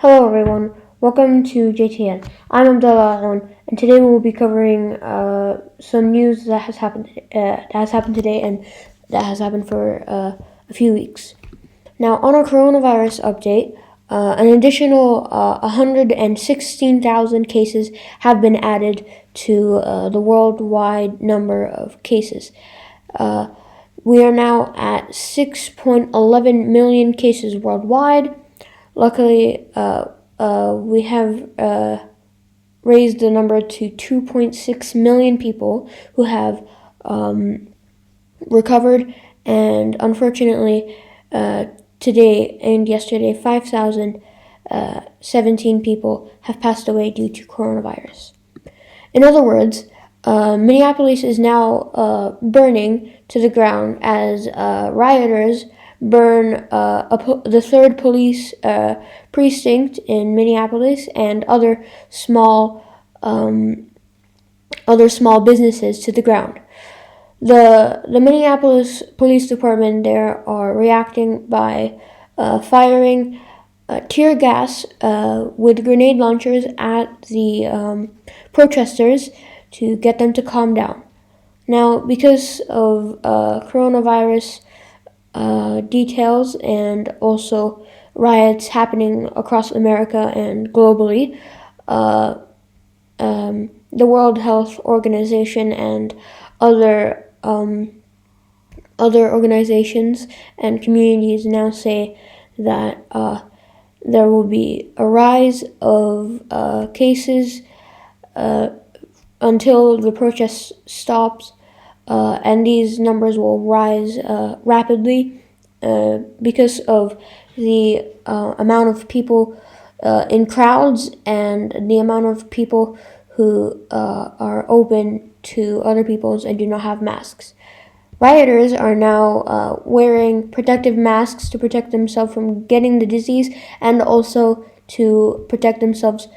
Hello everyone, welcome to JTN. I'm Abdullah Alon, and today we will be covering some news that has happened today and that has happened for a few weeks. Now, on our coronavirus update, an additional 116,000 cases have been added to the worldwide number of cases. We are now at 6.11 million cases worldwide. Luckily, we have raised the number to 2.6 million people who have recovered, and unfortunately, today and yesterday, 5,017 people have passed away due to coronavirus. In other words, Minneapolis is now burning to the ground as rioters burn the third police precinct in Minneapolis and other small businesses to the ground. The Minneapolis Police Department there are reacting by firing tear gas with grenade launchers at the protesters to get them to calm down. Now, because of coronavirus details and also riots happening across America and globally, the World Health Organization and other organizations and communities now say that there will be a rise of cases until the protest stops, and these numbers will rise rapidly because of the amount of people in crowds and the amount of people who are open to other people's and do not have masks. Rioters are now wearing protective masks to protect themselves from getting the disease and also to protect themselves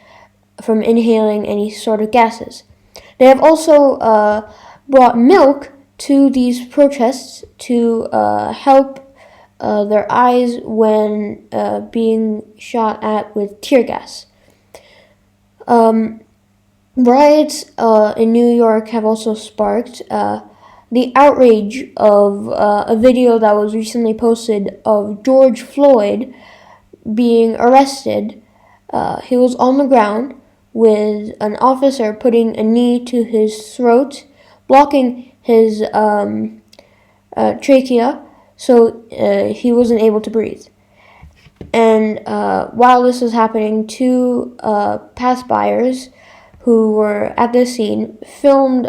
from inhaling any sort of gases. They have also brought milk to these protests to help their eyes when being shot at with tear gas. Riots in New York have also sparked the outrage of a video that was recently posted of George Floyd being arrested. He was on the ground with an officer putting a knee to his throat, blocking his trachea, so he wasn't able to breathe. And while this was happening, two passbyers who were at the scene filmed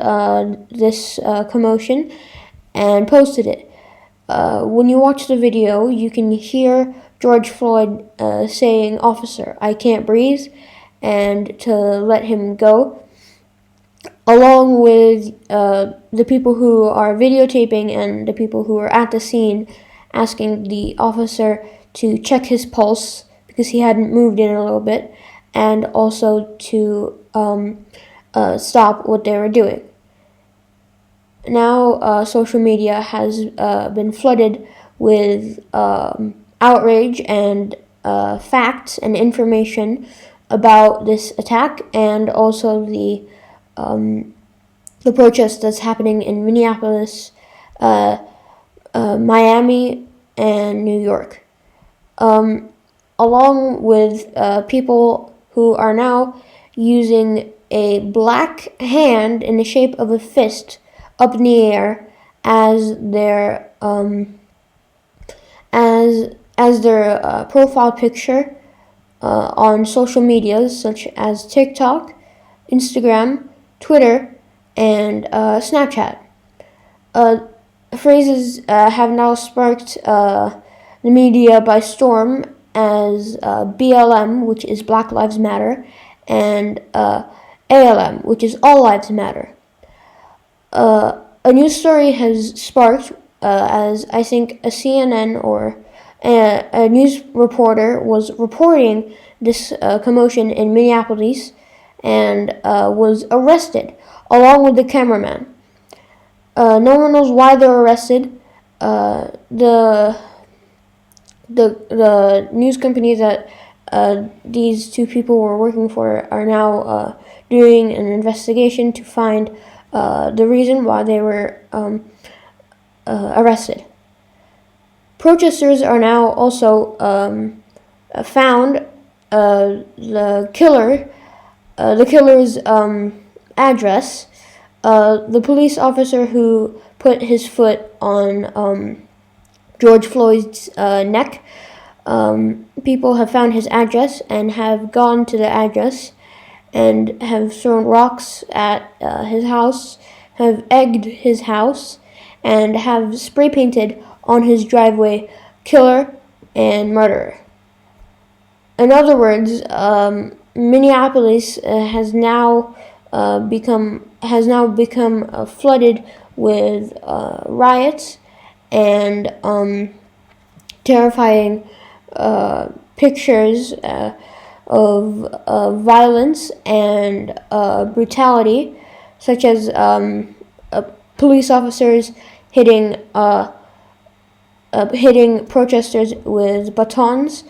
this commotion and posted it. When you watch the video, you can hear George Floyd saying, "Officer, I can't breathe," and to let him go, along with the people who are videotaping and the people who are at the scene asking the officer to check his pulse because he hadn't moved in a little bit, and also to stop what they were doing. Now, social media has been flooded with outrage and facts and information about this attack, and also the protest that's happening in Minneapolis, Miami, and New York, along with people who are now using a black hand in the shape of a fist up in the air as their profile picture on social medias such as TikTok, Instagram, Twitter, and Snapchat. Phrases have now sparked the media by storm as BLM, which is Black Lives Matter, and ALM, which is All Lives Matter. A news story has sparked as I think a CNN or a news reporter was reporting this commotion in Minneapolis and was arrested along with the cameraman. No one knows why they were arrested. The news company that these two people were working for are now doing an investigation to find the reason why they were arrested. Protesters are now also found the killer's address. The police officer who put his foot on George Floyd's neck. People have found his address and have gone to the address and have thrown rocks at his house, have egged his house, and have spray painted on his driveway "Killer" and "Murderer." In other words, Minneapolis has now become flooded with riots and terrifying pictures of violence and brutality, such as police officers hitting protesters with batons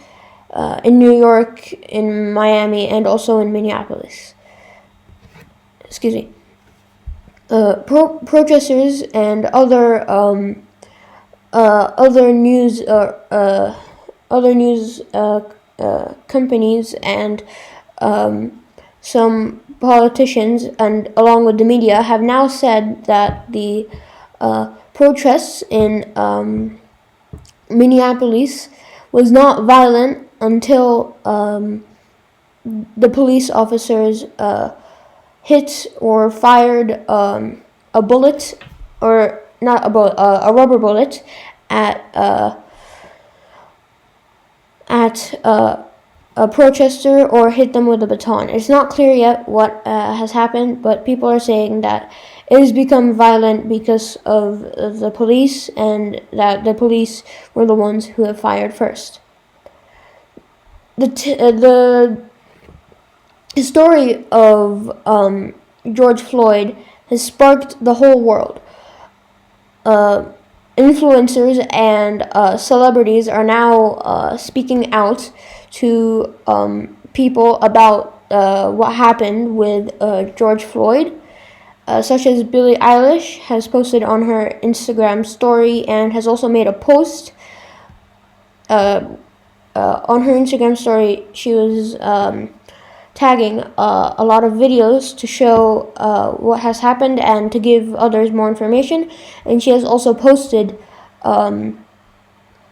in New York, in Miami, and also in Minneapolis. Excuse me. Protesters and other news companies and some politicians, and along with the media, have now said that the protests in Minneapolis was not violent until the police officers hit or fired a bullet, or not a bullet, a rubber bullet at a protester, or hit them with a baton. It's not clear yet what has happened, but people are saying that it has become violent because of the police, and that the police were the ones who have fired first. The story of George Floyd has sparked the whole world. Influencers and celebrities are now speaking out to people about what happened with George Floyd, such as Billie Eilish has posted on her Instagram story and has also made a post. On her Instagram story, she was tagging a lot of videos to show what has happened and to give others more information. And she has also posted on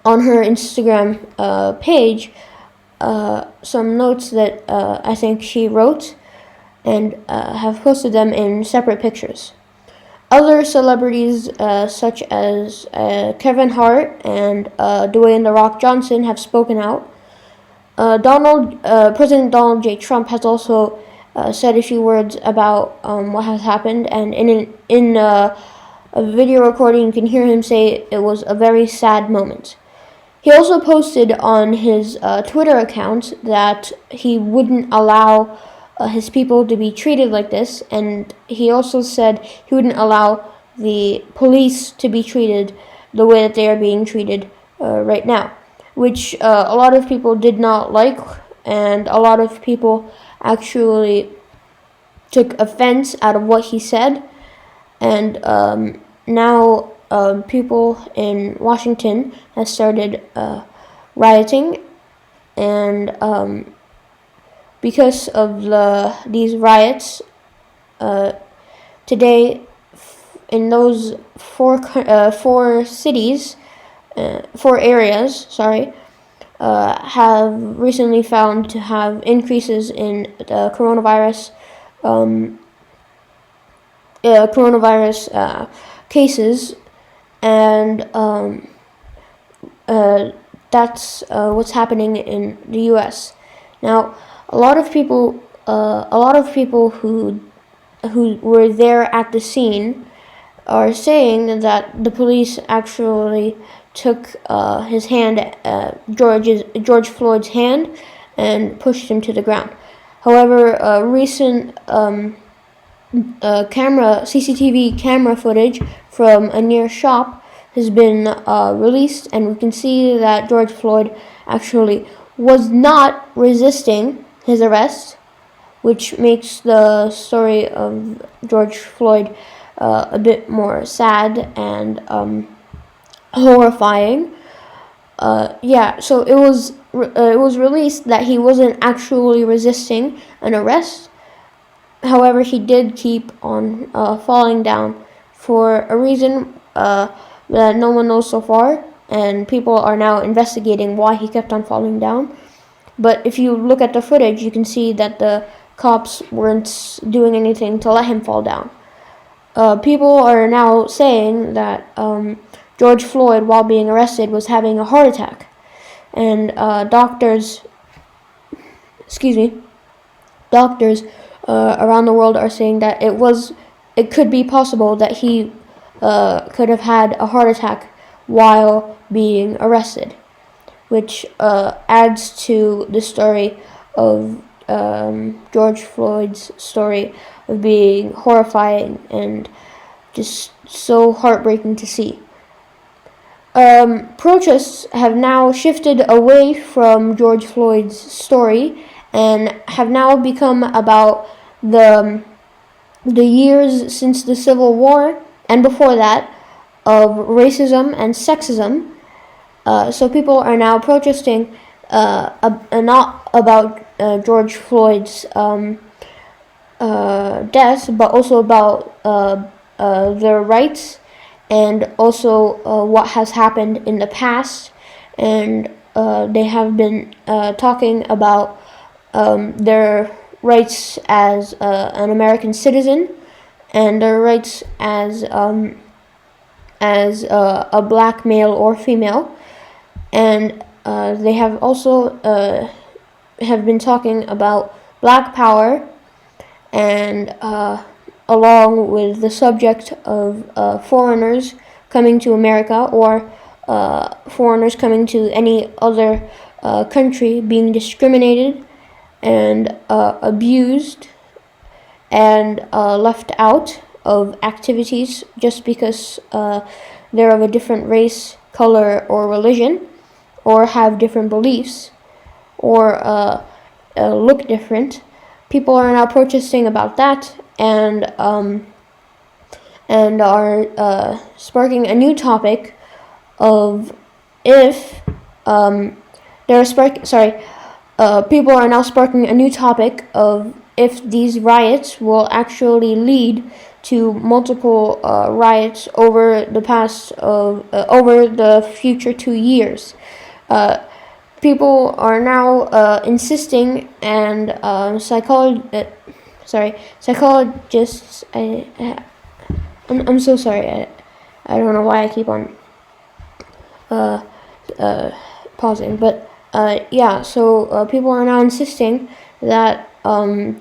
her Instagram page some notes that I think she wrote, and have posted them in separate pictures. Other celebrities such as Kevin Hart and Dwayne "The Rock" Johnson have spoken out. President Donald J. Trump has also said a few words about what has happened, and in a video recording you can hear him say it was a very sad moment. He also posted on his Twitter account that he wouldn't allow his people to be treated like this, and he also said he wouldn't allow the police to be treated the way that they are being treated right now, which a lot of people did not like, and a lot of people actually took offense out of what he said. And now people in Washington have started rioting, and because of these riots, today in those four areas, have recently found to have increases in the coronavirus cases, and that's what's happening in the U.S. Now, a lot of people who were there at the scene are saying that the police actually took his hand, George Floyd's hand, and pushed him to the ground. However, recent CCTV camera footage from a near shop has been released, and we can see that George Floyd actually was not resisting his arrest, which makes the story of George Floyd a bit more sad and horrifying. So it was released that he wasn't actually resisting an arrest. However, he did keep on falling down for a reason that no one knows so far, and people are now investigating why he kept on falling down. But if you look at the footage, you can see that the cops weren't doing anything to let him fall down. People are now saying that George Floyd, while being arrested, was having a heart attack, and doctors around the world are saying that it could be possible that he could have had a heart attack while being arrested, which adds to the story of George Floyd's story of being horrifying and just so heartbreaking to see. Protests have now shifted away from George Floyd's story and have now become about the years since the Civil War and before that of racism and sexism. So people are now protesting not about George Floyd's death, but also about their rights and also what has happened in the past. And they have been talking about their rights as an American citizen and their rights as a black male or female. And they have also have been talking about black power and along with the subject of foreigners coming to America or foreigners coming to any other country being discriminated and abused and left out of activities just because they're of a different race, color, or religion, or have different beliefs, or look different. People are now protesting about that and are sparking a new topic of if people are now sparking a new topic of if these riots will actually lead to multiple riots over the future 2 years. People are now insisting, and psychologists. I'm so sorry. I don't know why I keep on pausing, but people are now insisting that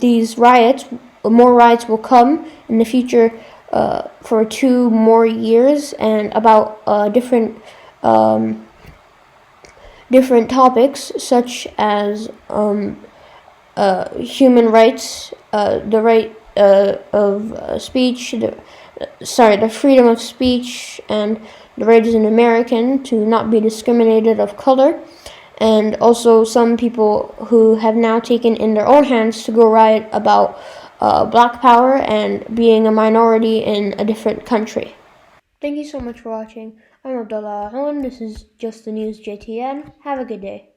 these more riots will come in the future for 2 more years and about different topics such as human rights, the right of speech, the freedom of speech, and the right as an American to not be discriminated of color, and also some people who have now taken in their own hands to go riot about black power and being a minority in a different country. Thank you so much for watching. I'm Abdullah, and this is Just the News JTN. Have a good day.